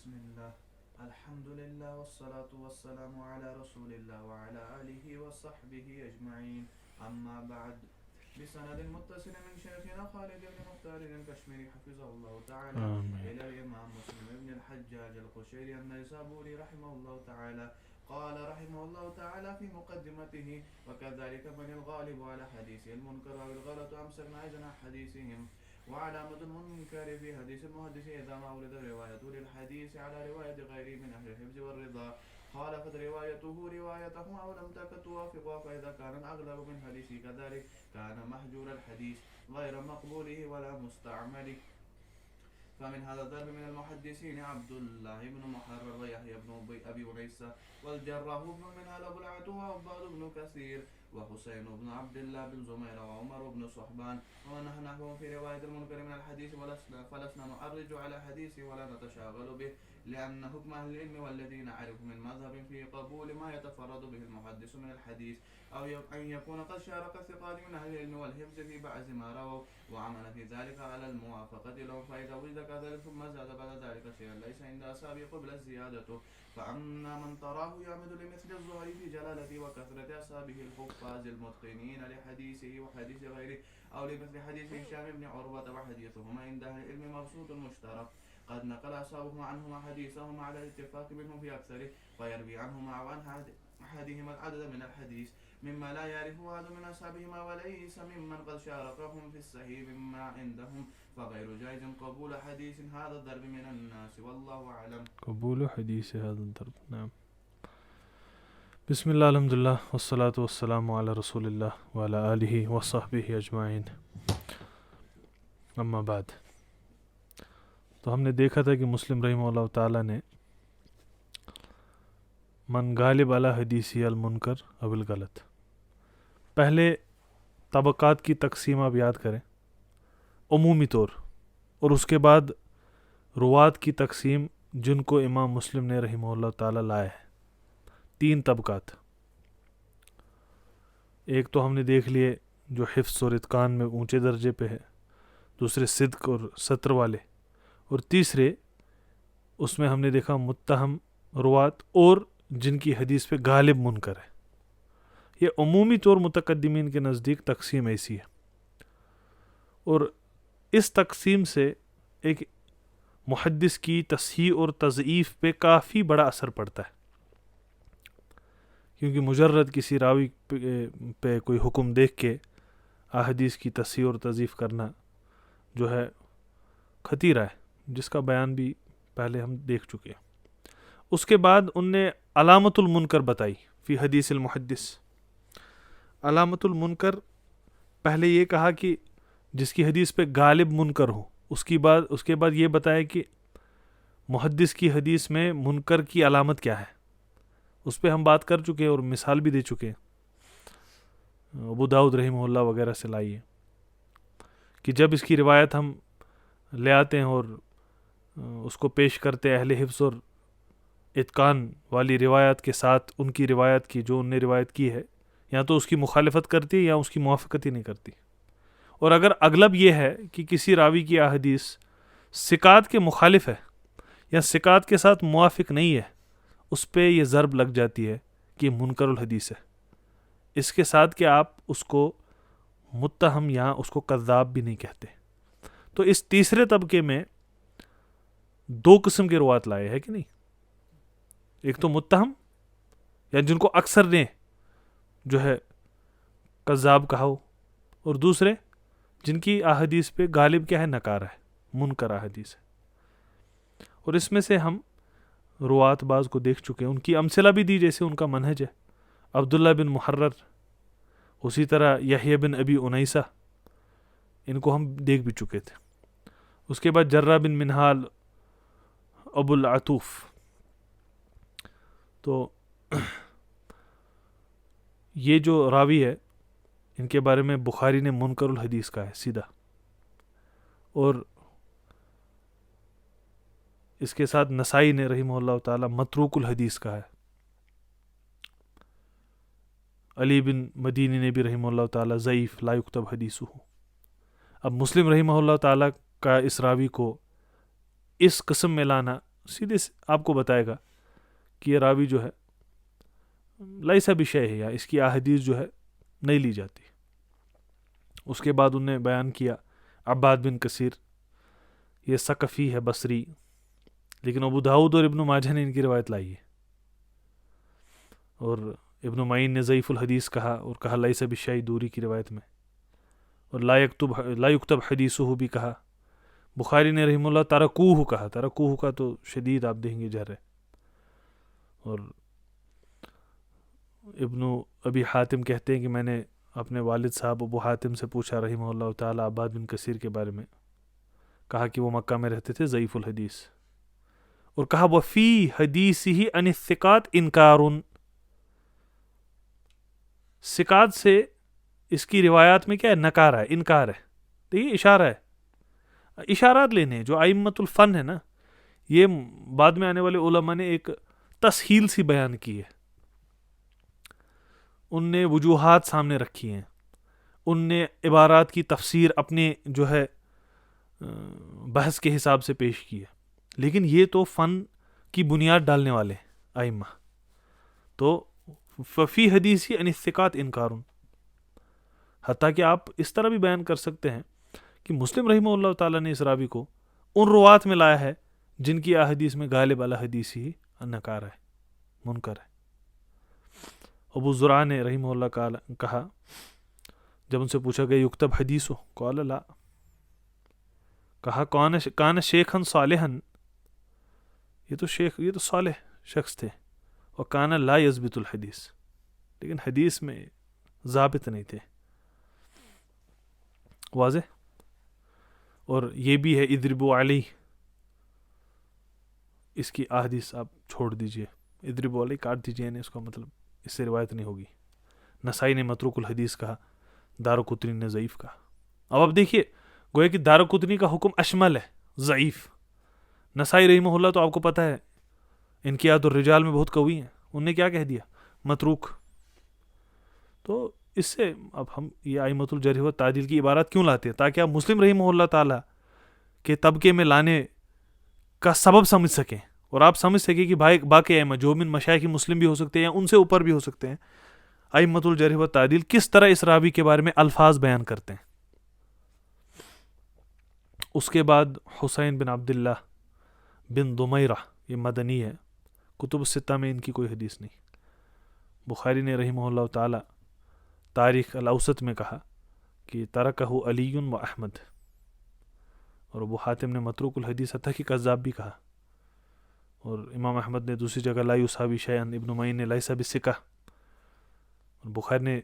بسم الله الحمد لله والصلاة والسلام على رسول الله وعلى آله وصحبه أجمعين أما بعد بسند متصل من شيخنا خالد بن مختار الكشميري حفظه الله تعالى إلى الإمام مسلم بن الحجاج القشيري النيسابوري رحمه الله تعالى قال رحمه الله تعالى في مقدمته وكذلك من الغالب على حديثه المنكر أو الغلط أمسكنا إذن حديثهم وعلامة المنكر في حديث المحدث إذا ما ورد رواية للحديث على رواية غيره من أهل الحفظ والرضا خالفت روايته روايته أو لم تكن توافقها فإذا كان الأغلب من حديثه كذلك كان محجور الحديث غير مقبوله ولا مستعمله. فمن هذا الضرب من المحدثين عبد الله بن محرر ويحيى بن أبي أنيسة والجراح بن منهل أبو العتوة وعباد بن كثير وحسين بن عبد الله بن زمير وعمر بن صحبان ونحن نحوهم في رواية المنكر من الحديث فلسنا نعرج على حديثه ولا نتشاغل به لأن حكم أهل العلم والذين نعرف من مذهب في قبول ما يتفرد به المحدث من الحديث أو أن يكون قد شارك الثقات من أهل العلم والحفظ في بعض ما رووا وعمل في ذلك على الموافقة لهم فإذا وجد كذلك ثم زاد بعد ذلك شيئا ليس عند أصحابه قبل الزيادة فأما من تراه يعمد لمثل الظهر في جلالته وكثرة أصحابه الحفاظ المتقنين لحديثه وحديث غيره أو لمثل حديث هشام بن عروة وحديثهما عند أهل العلم مبسوط مشترك قد نقل أصحابهما عنهما حديثهما على الاتفاق منهم في أكثره فيروي عنهما وعن أحدهما العدد من الحديث مما لا يعرفه أحد من أصحابهما وليس ممن قد شاركهم في الصحيح مما عندهم فغير جائز قبول حديث هذا الضرب من الناس والله أعلم. قبول حديث هذا الضرب. نعم. بسم الله الحمد لله والصلاة والسلام على رسول الله وعلى آله وصحبه أجمعین. اما بعد، تو ہم نے دیکھا تھا کہ مسلم رحمہ اللہ تعالیٰ نے من غالب علی حدیثی المنکر او الغلط، پہلے طبقات کی تقسیم آپ یاد کریں عمومی طور، اور اس کے بعد روات کی تقسیم جن کو امام مسلم نے رحمہ اللہ تعالیٰ لائے ہیں. 3 طبقات. ایک تو ہم نے دیکھ لیے جو حفظ اور اتقان میں اونچے درجے پہ ہے، دوسرے صدق اور ستر والے، اور تیسرے اس میں ہم نے دیکھا متہم روات اور جن کی حدیث پہ غالب منکر ہے. یہ عمومی طور متقدمین کے نزدیک تقسیم ایسی ہے، اور اس تقسیم سے ایک محدث کی تصحیح اور تضعیف پہ کافی بڑا اثر پڑتا ہے، کیونکہ مجرد کسی راوی پہ کوئی حکم دیکھ کے احادیث کی تصحیح اور تضعیف کرنا جو ہے خطیرہ ہے، جس کا بیان بھی پہلے ہم دیکھ چکے ہیں. اس کے بعد ان نے علامت المنکر بتائی فی حدیث المحدث. علامت المنکر پہلے یہ کہا کہ جس کی حدیث پہ غالب منکر ہو، اس کے بعد یہ بتایا کہ محدث کی حدیث میں منکر کی علامت کیا ہے. اس پہ ہم بات کر چکے ہیں اور مثال بھی دے چکے ہیں، ابو داؤد رحمہ اللہ وغیرہ سے لائی ہے کہ جب اس کی روایت ہم لے آتے ہیں اور اس کو پیش کرتے اہل حفظ اور اتقان والی روایت کے ساتھ ان کی روایت کی جو ان نے روایت کی ہے، یا تو اس کی مخالفت کرتی ہے یا اس کی موافقت ہی نہیں کرتی. اور اگر اغلب یہ ہے کہ کسی راوی کی احادیث ثقات کے مخالف ہے یا ثقات کے ساتھ موافق نہیں ہے، اس پہ یہ ضرب لگ جاتی ہے کہ منکر الحدیث ہے. اس کے ساتھ کہ آپ اس کو متہم یا اس کو کذاب بھی نہیں کہتے. تو اس تیسرے طبقے میں 2 قسم کے روات لائے ہیں کہ نہیں. ایک تو متہم یا جن کو اکثر نے جو ہے کذاب کہا ہو، اور دوسرے جن کی احادیث پہ غالب کیا ہے، نکارہ ہے، منکر احادیث ہے. اور اس میں سے ہم روات بعض کو دیکھ چکے ہیں، ان کی امثلہ بھی دی جیسے ان کا منہج ہے. عبداللہ بن محرر، اسی طرح یحییٰ بن ابی انیسہ، ان کو ہم دیکھ بھی چکے تھے. اس کے بعد جرہ بن منہال، ابو العتوف. تو یہ جو راوی ہے ان کے بارے میں بخاری نے منکر الحدیث کا ہے سیدھا، اور اس کے ساتھ نسائی نے رحمہ اللہ تعالی متروک الحدیث کا ہے. علی بن مدینی نے بھی رحمہ اللہ تعالی ضعیف لا یکتب حدیثہ. اب مسلم رحمہ اللہ تعالی کا اس راوی کو اس قسم میں لانا سیدھے آپ کو بتائے گا کہ یہ راوی جو ہے لیسا بشیء ہے، یا اس کی احادیث جو ہے نہیں لی جاتی. اس کے بعد انہوں نے بیان کیا عباد بن کثیر، یہ ثقفی ہے، بصری، لیکن ابو داؤد اور ابن ماجہ نے ان کی روایت لائی ہے. اور ابن معین نے ضعیف الحدیث کہا، اور کہا لیس بشیء دوری کی روایت میں، اور لا یکتب حدیثہ بھی کہا. بخاری نے رحمہ اللہ ترکوہ کہا، ترکوہ کا تو شدید آپ دیکھیں گے جر ہے. اور ابن ابی حاتم کہتے ہیں کہ میں نے اپنے والد صاحب ابو حاتم سے پوچھا رحمہ اللہ تعالی عباد بن کثیر کے بارے میں، کہا کہ وہ مکہ میں رہتے تھے، ضعیف الحدیث. اور کہا وفی حدیثہ عن الثقات انکار، ثقات سے اس کی روایات میں کیا ہے؟ نکار ہے، انکار ہے. دیکھیے اشارہ ہے، اشارات لینے جو ائمۃ الفن ہے نا، یہ بعد میں آنے والے علماء نے ایک تسہیل سی بیان کی ہے. ان نے وجوہات سامنے رکھی ہیں، ان نے عبارات کی تفسیر اپنے جو ہے بحث کے حساب سے پیش کی ہے. لیکن یہ تو فن کی بنیاد ڈالنے والے ائمہ. تو ففی حدیثی عن الثقات انکار، حتیٰ کہ آپ اس طرح بھی بیان کر سکتے ہیں کہ مسلم رحمہ اللہ تعالیٰ نے اس راوی کو ان روات میں لایا ہے جن کی احادیث میں غالب علی حدیث ہی نکار ہے، منکر ہے. ابو زرع نے رحمہ اللہ کہا جب ان سے پوچھا گیا یکتب حدیث قال لا، کہا کان شیخا صالحا، یہ تو صالح شخص تھے، اور کان لا یضبط الحدیث، لیکن حدیث میں ضابط نہیں تھے. واضح. اور یہ بھی ہے اضربوا علی، اس کی احادیث آپ چھوڑ دیجئے، اضربوا علی کاٹ دیجئے، یعنی اس کا مطلب اس سے روایت نہیں ہوگی. نسائی نے متروک الحدیث کہا، دارقطنی نے ضعیف کہا. اب آپ دیکھیے گویا کہ دارقطنی کا حکم اشمل ہے، ضعیف. نسائی رحمہ اللہ تو آپ کو پتہ ہے انقیاد الرجال میں بہت قوی ہیں، انہوں نے کیا کہہ دیا؟ متروک. تو اس سے اب ہم یہ ائمۃ الجرح و تعدیل کی عبارات کیوں لاتے ہیں؟ تاکہ آپ مسلم رحمہ اللہ تعالیٰ کے طبقے میں لانے کا سبب سمجھ سکیں، اور آپ سمجھ سکیں کہ بھائی باقی ائمہ جو من مشائخ مسلم بھی ہو سکتے ہیں یا ان سے اوپر بھی ہو سکتے ہیں، ائمۃ الجرح و تعدیل کس طرح اس راوی کے بارے میں الفاظ بیان کرتے ہیں. اس کے بعد حسین بن عبداللہ بن دمیرہ، یہ مدنی ہے، کتب الستہ میں ان کی کوئی حدیث نہیں. بخاری نے رحمہ اللہ تعالی تاریخ الاوسط میں کہا کہ ترکہ علی و احمد، اور ابو حاتم نے متروک الحدیث حتیٰ کہ کذاب بھی کہا. اور امام احمد نے دوسری جگہ لا یصحابی شیئا، ابن معین نے لیس بثقہ، اور بخاری نے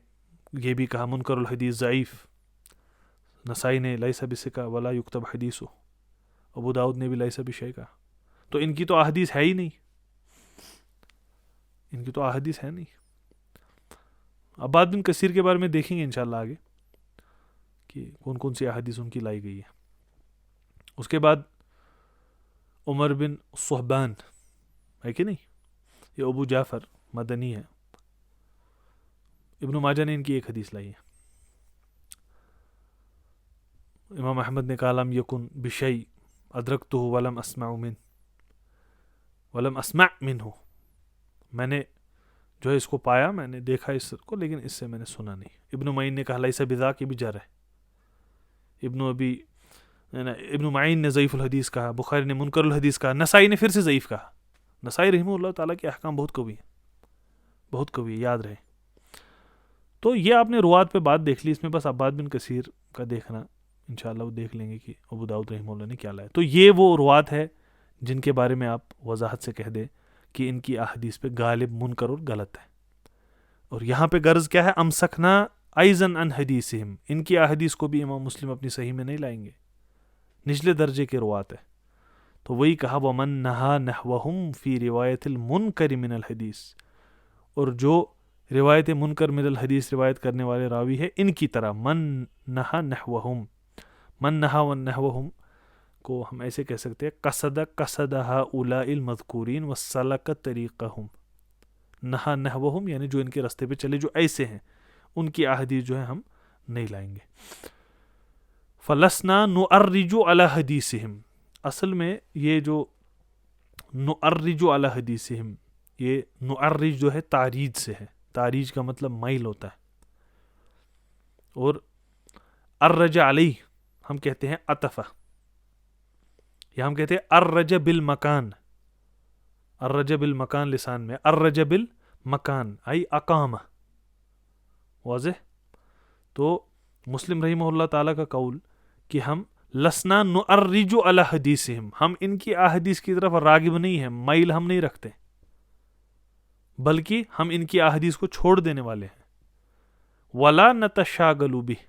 یہ بھی کہا منکر الحدیث ضعیف. نسائی نے لیس بثقہ ولا یکتب حدیثہ، ابو داؤد نے بھی لیس بشیء کہا. تو ان کی تو احادیث ہے ہی نہیں، ان کی تو احادیث ہے نہیں. عباد بن کثیر کے بارے میں دیکھیں گے انشاءاللہ آگے کہ کون کون سی احادیث ان کی لائی گئی ہے. اس کے بعد عمر بن صحبان ہے کہ نہیں، یہ ابو جعفر مدنی ہے، ابن ماجہ نے ان کی ایک حدیث لائی ہے. امام احمد نے کہا لم یکن بشیء ادرکتہ ولم اسمع منہ، میں نے جو ہے اس کو پایا، میں نے دیکھا اس کو، لیکن اس سے میں نے سنا نہیں. ابن معین نے کہا لیس بذاک، یہ بھی جر ہے. ابن معین نے ضعیف الحدیث کہا، بخاری نے منکر الحدیث کہا، نسائی نے پھر سے ضعیف کہا. نسائی رحمہ اللہ تعالیٰ کے احکام بہت قوی ہیں، بہت قوی ہے، یاد رہے. تو یہ آپ نے روات پہ بات دیکھ لی، اس میں بس عباد بن کثیر کا دیکھنا انشاءاللہ وہ دیکھ لیں گے کہ ابو داؤد رحمہ اللہ نے کیا لایا. تو یہ وہ روات ہے جن کے بارے میں آپ وضاحت سے کہہ دیں کہ ان کی احادیث پہ غالب منکر اور غلط ہے. اور یہاں پہ غرض کیا ہے؟ امسکنا ایزن عن حدیثہم، ان کی احادیث کو بھی امام مسلم اپنی صحیح میں نہیں لائیں گے، نچلے درجے کے روات ہے. تو وہی کہا ومن نہا نحوہم فی روایت المنکر من الحدیث، اور جو روایت منکر من الحدیث روایت کرنے والے راوی ہے ان کی طرح، من نہا نحوہم، من نہا و نحوہم کو ہم ایسے کہہ سکتے ہیں قصد ہؤلاء المذکورین وسلک طریقہم. نہا نحوہم یعنی جو ان کے راستے پہ چلے، جو ایسے ہیں، ان کی احادیث جو ہے ہم نہیں لائیں گے. فلسنا نعرج علی حدیثہم، اصل میں یہ جو نعرج علی حدیثہم، یہ نعرج جو ہے تعریج سے ہے، تعریج کا مطلب مائل ہوتا ہے، اور ارج علیہ ہم کہتے ہیں عطفہ، یا ہم کہتے ہیں ارج بالمکان، ارج بالمکان لسان میں، ارج بالمکان ای اقامہ، واضح؟ تو مسلم رحمہ اللہ تعالیٰ کا قول کہ ہم لسنا نعرج علی حدیثہم، ہم ان کی احادیث کی طرف راغب نہیں ہیں، مائل ہم نہیں رکھتے، بلکہ ہم ان کی احادیث کو چھوڑ دینے والے ہیں، ولا نتشاغل بہ،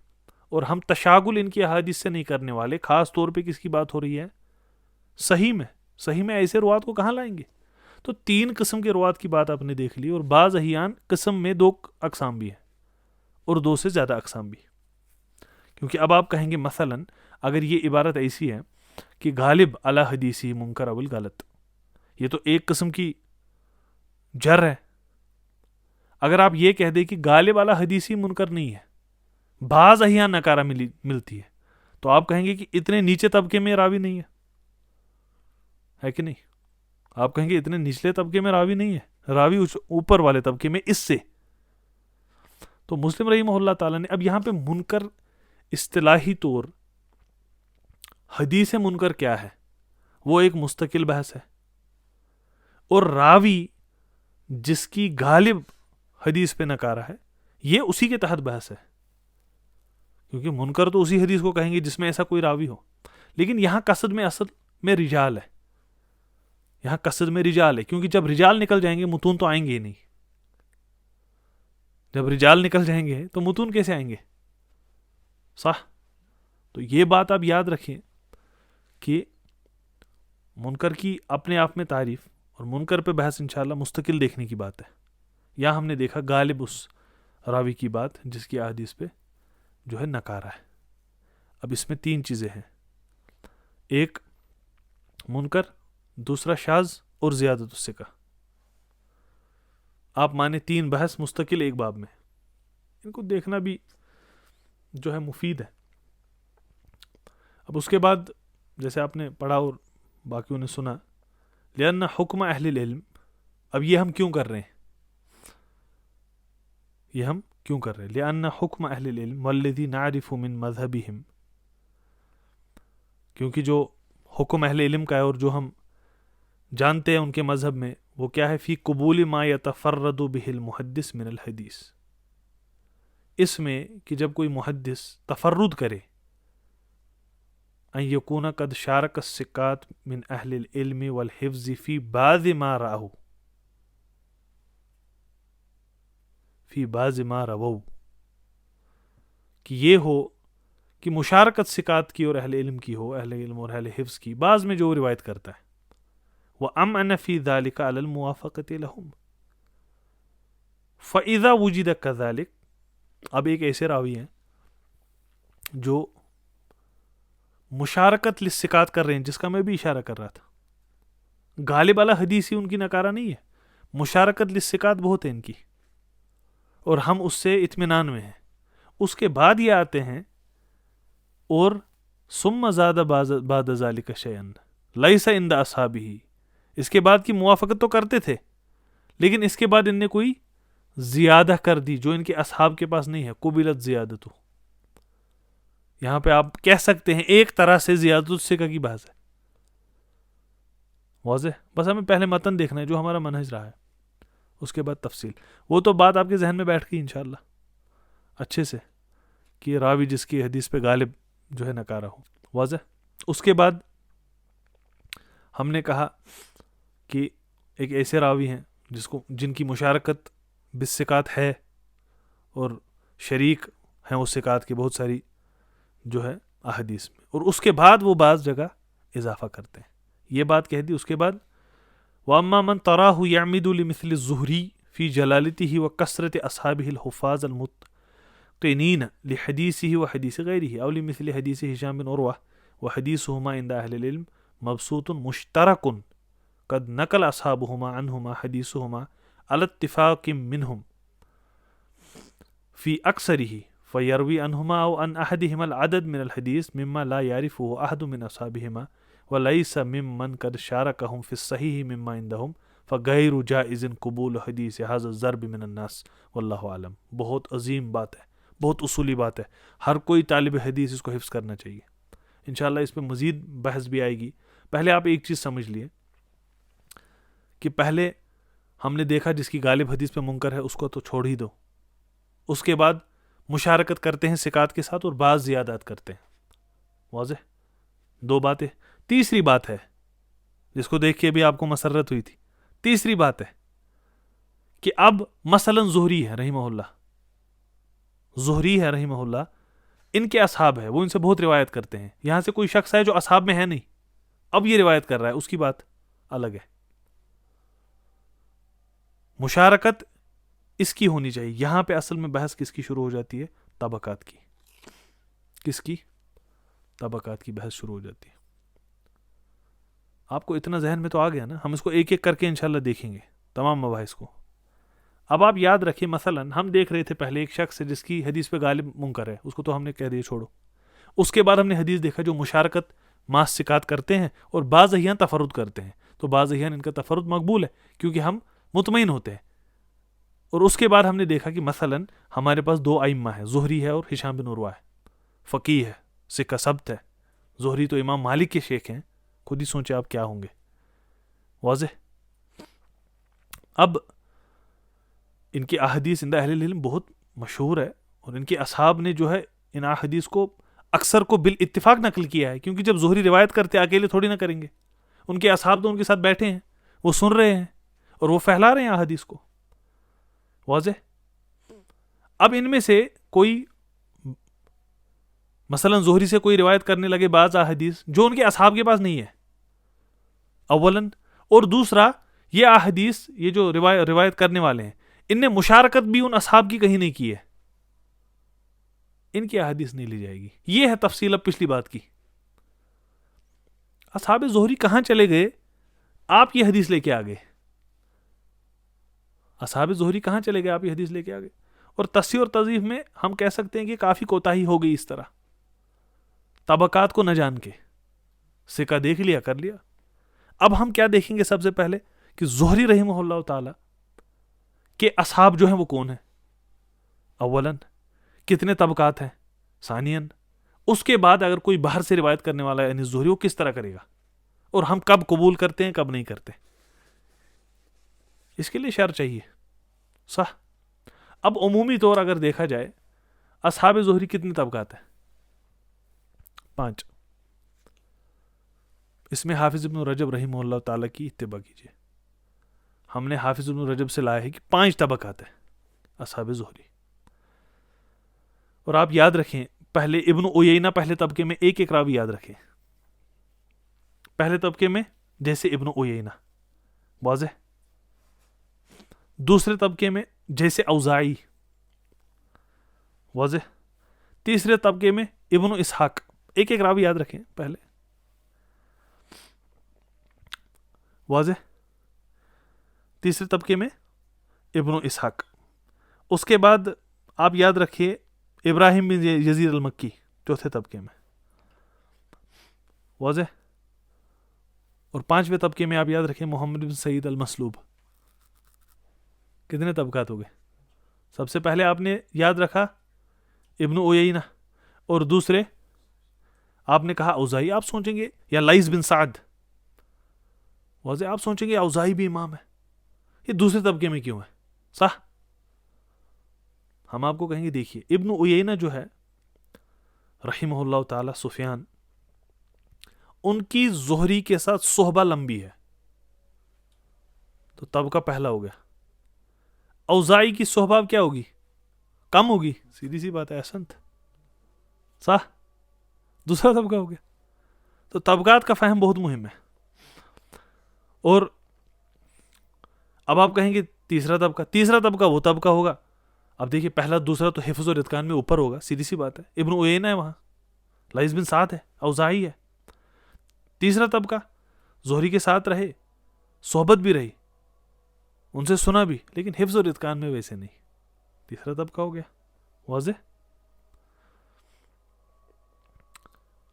اور ہم تشاغل ان کی احادیث سے نہیں کرنے والے۔ خاص طور پہ کس کی بات ہو رہی ہے؟ صحیح میں ایسے روات کو کہاں لائیں گے؟ تو 3 قسم کے روات کی بات آپ نے دیکھ لی، اور بعض احیان قسم میں 2 اقسام بھی ہیں اور 2 سے زیادہ اقسام بھی، کیونکہ اب آپ کہیں گے مثلا اگر یہ عبارت ایسی ہے کہ غالب علی حدیثی منکر اول غلط، یہ تو ایک قسم کی جر ہے۔ اگر آپ یہ کہہ دیں کہ غالب علی حدیثی منکر نہیں ہے، بعض احیان نکارہ ملتی ہے، تو آپ کہیں گے کہ اتنے نیچے طبقے میں راوی نہیں ہے کہ نہیں؟ آپ کہیں گے اتنے نچلے طبقے میں راوی نہیں ہے، راوی اوپر والے طبقے میں اس سے۔ تو مسلم رحمہ اللہ تعالیٰ نے اب یہاں پہ منکر اصطلاحی طور حدیث منکر کیا ہے وہ ایک مستقل بحث ہے، اور راوی جس کی غالب حدیث پہ نکارہ ہے یہ اسی کے تحت بحث ہے، کیونکہ منکر تو اسی حدیث کو کہیں گے جس میں ایسا کوئی راوی ہو، لیکن یہاں قصد میں اصل میں رجال ہے، یہاں قصد میں رجال ہے، کیونکہ جب رجال نکل جائیں گے متون تو آئیں گے ہی نہیں، جب رجال نکل جائیں گے تو متون کیسے آئیں گے؟ صح؟ تو یہ بات آپ یاد رکھیں کہ منکر کی اپنے آپ میں تعریف اور منکر پہ بحث انشاءاللہ مستقل دیکھنے کی بات ہے۔ یہاں ہم نے دیکھا غالب اس راوی کی بات جس کی احادیث پہ جو ہے نکارہ ہے۔ اب اس میں 3 چیزیں ہیں، ایک منکر، دوسرا شاذ، اور زیادت الثقہ۔ آپ مانے 3 بحث مستقل ایک باب میں، ان کو دیکھنا بھی جو ہے مفید ہے۔ اب اس کے بعد جیسے آپ نے پڑھا اور باقیوں نے سنا، لأن حکم اہل العلم، اب یہ ہم کیوں کر رہے ہیں؟ لأن حکم اہل العلم والذی نعرف من مذہبہم، کیونکہ جو حکم اہل علم کا ہے اور جو ہم جانتے ہیں ان کے مذہب میں، وہ کیا ہے؟ فی قبول ما یتفرد بہ المحدث من الحدیث، اس میں کہ جب کوئی محدث تفرد کرے، ان یکون قد شارک الثقات من اہل العلم والحفظ فی بعض ما رأوا، فی بعض ما رووا، کہ یہ ہو کہ مشارکت ثقات کی اور اہل علم کی ہو، اہل علم اور اہل حفظ کی بعض میں جو روایت کرتا ہے، وَأَمْأَنَ فِي ذَلِكَ عَلَى الْمُوَافَقَةِ لَهُمْ، فَإِذَا وُجِدَ كَذَلِكَ، اب ایک ایسے راوی ہیں جو مشارکت للثقات کر رہے ہیں، جس کا میں بھی اشارہ کر رہا تھا، غالب علی حدیثی ان کی نکارہ نہیں ہے، مشارکت للثقات بہت ہے ان کی، اور ہم اس سے اطمینان میں ہیں، اس کے بعد یہ آتے ہیں اور ثم زاد بعد ذلك شيئا ليس عند اصحابه، اس کے بعد کی موافقت تو کرتے تھے، لیکن اس کے بعد ان نے کوئی زیادہ کر دی جو ان کے اصحاب کے پاس نہیں ہے، قبلت زیادتو، یہاں پہ آپ کہہ سکتے ہیں ایک طرح سے زیادت الثقہ کی بحث ہے، واضح؟ بس ہمیں پہلے متن دیکھنا ہے جو ہمارا منہج رہا ہے، اس کے بعد تفصیل، وہ تو بات آپ کے ذہن میں بیٹھ گئی انشاءاللہ اچھے سے، کہ راوی جس کی حدیث پہ غالب جو ہے نکارہ ہو، واضح؟ اس کے بعد ہم نے کہا کہ ایک ایسے راوی ہیں جن کی مشارکت بالثقات ہے اور شریک ہیں اس ثقات کی بہت ساری جو ہے احادیث میں، اور اس کے بعد وہ بعض جگہ اضافہ کرتے ہیں، یہ بات کہہ دی۔ اس کے بعد وَأَمَّا مَنْ تَرَاهُ يَعْمِدُ لِمِثْلِ الزُّهْرِي فِي جَلَالَتِهِ وَكَثْرَةِ أَصْحَابِهِ الْحُفَّاظِ الْمُتْقِنِينَ لِحَدِيثِهِ وَحَدِيثِ غَيْرِهِ أَوْ لِمِثْلِ حديث هشام بن عروة وحديثهما عند أهل العلم مبسوط مشترك قد نقل أصحابهما عنهما حديثهما على اتفاق منهم في أكثره فيروي عنهما أو عن أحدهما العدد من الحديث مما لا يعرفه أحد من أصحابهما وَلَيْسَ مِمَّنْ قَدْ شَارَكَهُمْ فِي الصَّحِيحِ مِمَّا عِندَهُمْ فَغَيْرُ جَائِزٍ قبول حدیث هذا الضرب من الناس واللہ عالم. بہت عظیم بات ہے, بہت اصولی بات ہے, ہر کوئی طالب حدیث اس کو حفظ کرنا چاہیے. انشاءاللہ اس پہ مزید بحث بھی آئے گی. پہلے آپ ایک چیز سمجھ لیے کہ پہلے ہم نے دیکھا جس کی غالب حدیث پہ منکر ہے اس کو تو چھوڑ ہی دو. اس کے بعد مشارکت کرتے ہیں ثقات کے ساتھ اور بعض زیادات کرتے ہیں. واضح؟ دو باتیں. تیسری بات ہے جس کو دیکھ کے بھی آپ کو مسرت ہوئی تھی. تیسری بات ہے کہ اب مثلا زہری ہے رحمہ اللہ, زہری ہے رحمہ اللہ, ان کے اصحاب ہے, وہ ان سے بہت روایت کرتے ہیں. یہاں سے کوئی شخص ہے جو اصحاب میں ہے نہیں, اب یہ روایت کر رہا ہے, اس کی بات الگ ہے. مشارکت اس کی ہونی چاہیے. یہاں پہ اصل میں بحث کس کی شروع ہو جاتی ہے؟ طبقات کی. کس کی؟ طبقات کی بحث شروع ہو جاتی ہے. آپ کو اتنا ذہن میں تو آ گیا نا, ہم اس کو ایک ایک کر کے انشاءاللہ دیکھیں گے تمام مباحث کو. اب آپ یاد رکھیں, مثلا ہم دیکھ رہے تھے پہلے ایک شخص ہے جس کی حدیث پہ غالب منکر ہے, اس کو تو ہم نے کہہ دیا چھوڑو. اس کے بعد ہم نے حدیث دیکھا جو مشارکت ماس ثقات کرتے ہیں اور بعض احیان تفرد کرتے ہیں, تو بعض احیان ان کا تفرد مقبول ہے کیونکہ ہم مطمئن ہوتے ہیں. اور اس کے بعد ہم نے دیکھا کہ مثلا ہمارے پاس دو ائمہ ہیں, زہری ہے اور ہشام بن عروہ ہے, فقیہ ہے, ثقہ ثبت ہے. زہری تو امام مالک کے شیخ ہیں, خود ہی سوچے آپ کیا ہوں گے. واضح؟ اب ان کی احادیث عند اہل العلم بہت مشہور ہے, اور ان کے اصحاب نے جو ہے ان احادیث کو اکثر کو بالاتفاق نقل کیا ہے, کیونکہ جب زہری روایت کرتے اکیلے تھوڑی نہ کریں گے, ان کے اصحاب تو ان کے ساتھ بیٹھے ہیں, وہ سن رہے ہیں اور وہ پھیلا رہے ہیں احادیث کو. واضح؟ اب ان میں سے کوئی مثلا زہری سے کوئی روایت کرنے لگے بعض احادیث جو ان کے اصحاب کے پاس نہیں ہے اولاً, اور دوسرا یہ احادیث یہ جو روایت کرنے والے ہیں ان نے مشارکت بھی ان اصحاب کی کہیں نہیں کی ہے, ان کی احادیث نہیں لی جائے گی. یہ ہے تفصیل اب پچھلی بات کی. اصحاب زہری کہاں چلے گئے, آپ یہ حدیث لے کے آ گئے. اصحاب زہری کہاں چلے گئے, آپ یہ حدیث لے کے آ گئے. اور تصحیح اور تضعیف میں ہم کہہ سکتے ہیں کہ کافی کوتاہی ہو گئی اس طرح, طبقات کو نہ جان کے. ثقہ دیکھ لیا, کر لیا. اب ہم کیا دیکھیں گے؟ سب سے پہلے کہ زہری رحمہ اللہ تعالی کے اصحاب جو ہیں وہ کون ہیں, اولاً کتنے طبقات ہیں, ثانیاً اس کے بعد اگر کوئی باہر سے روایت کرنے والا ہے یعنی زہری, وہ کس طرح کرے گا, اور ہم کب قبول کرتے ہیں کب نہیں کرتے. اس کے لیے شرح چاہیے. صح؟ اب عمومی طور اگر دیکھا جائے اصحاب زہری کتنے طبقات ہیں؟ 5. اس میں حافظ ابن رجب رحمہ اللہ تعالیٰ کی اتباع کیجیے. ہم نے حافظ ابن رجب سے لایا ہے کہ 5 طبقات ہیں اصحاب زہری. اور آپ یاد رکھیں پہلے ابن عیینہ پہلے طبقے میں ایک راوی یاد رکھیں. پہلے طبقے میں جیسے ابن عیینہ, واضح. دوسرے طبقے میں جیسے اوزاعی, واضح. تیسرے طبقے میں ابن اسحاق, ایک راوی یاد رکھیں پہلے, واضح. تیسرے طبقے میں ابن اسحاق. اس کے بعد آپ یاد رکھیے ابراہیم بن یزید المکی چوتھے طبقے میں, واضح. اور 5ویں طبقے میں آپ یاد رکھیں محمد بن سعید المسلوب. کتنے طبقات ہو گئے؟ سب سے پہلے آپ نے یاد رکھا ابن عیینہ, اور دوسرے آپ نے کہا اوزاعی. آپ سوچیں گے یا لائث بن سعد, واضح. آپ سوچیں گے اوزاعی بھی امام ہے, یہ دوسرے طبقے میں کیوں ہے؟ صح. ہم آپ کو کہیں گے دیکھیے ابن عیینہ جو ہے رحمہ اللہ تعالی, سفیان, ان کی زہری کے ساتھ صحبہ لمبی ہے, تو طبقہ پہلا ہو گیا. اوزاعی کی صحبہ کیا ہوگی؟ کم ہوگی, سیدھی سی بات ہے. احسنت. صح. دوسرا طبقہ ہو گیا. تو طبقات کا فہم بہت مہم ہے. اور اب آپ کہیں گے تیسرا طبقہ وہ طبقہ ہوگا. اب دیکھیے پہلا دوسرا تو حفظ اور اتقان میں اوپر ہوگا, سیدھی سی بات ہے. ابن عیینہ ہے وہاں, لائث بن سعد ہے, اوزاعی ہے. تیسرا طبقہ زہری کے ساتھ رہے, صحبت بھی رہی, ان سے سنا بھی, لیکن حفظ اور اتقان میں ویسے نہیں. تیسرا طبقہ ہو گیا, واضح.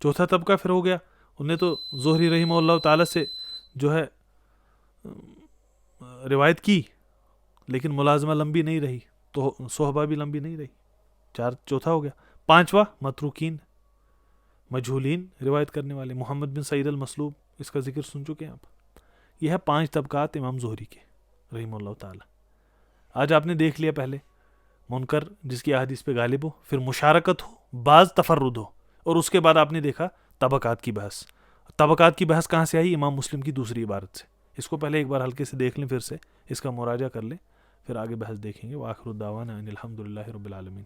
چوتھا طبقہ پھر ہو گیا, انہیں تو زہری رحمہ اللہ تعالیٰ سے جو ہے روایت کی لیکن ملازمہ لمبی نہیں رہی، تو صحبہ بھی لمبی نہیں رہی، چوتھا ہو گیا۔ پانچواں متروکین، مجہولین روایت کرنے والے، محمد بن سعید المسلوب، اس کا ذکر سن چکے ہیں آپ۔ یہ ہے 5 طبقات امام زہری کے رحمہ اللہ تعالیٰ۔ آج آپ نے دیکھ لیا، پہلے منکر جس کی احادیث پہ غالب ہو، پھر مشارکت ہو، بعض تفرد ہو، اور اس کے بعد آپ نے دیکھا طبقات کی بحث۔ طبقات کی بحث کہاں سے آئی؟ امام مسلم کی دوسری عبارت سے۔ اس کو پہلے ایک بار ہلکے سے دیکھ لیں، پھر سے اس کا مراجعہ کر لیں، پھر آگے بحث دیکھیں گے۔ وآخر الدعوانا ان الحمد للہ رب العالمین۔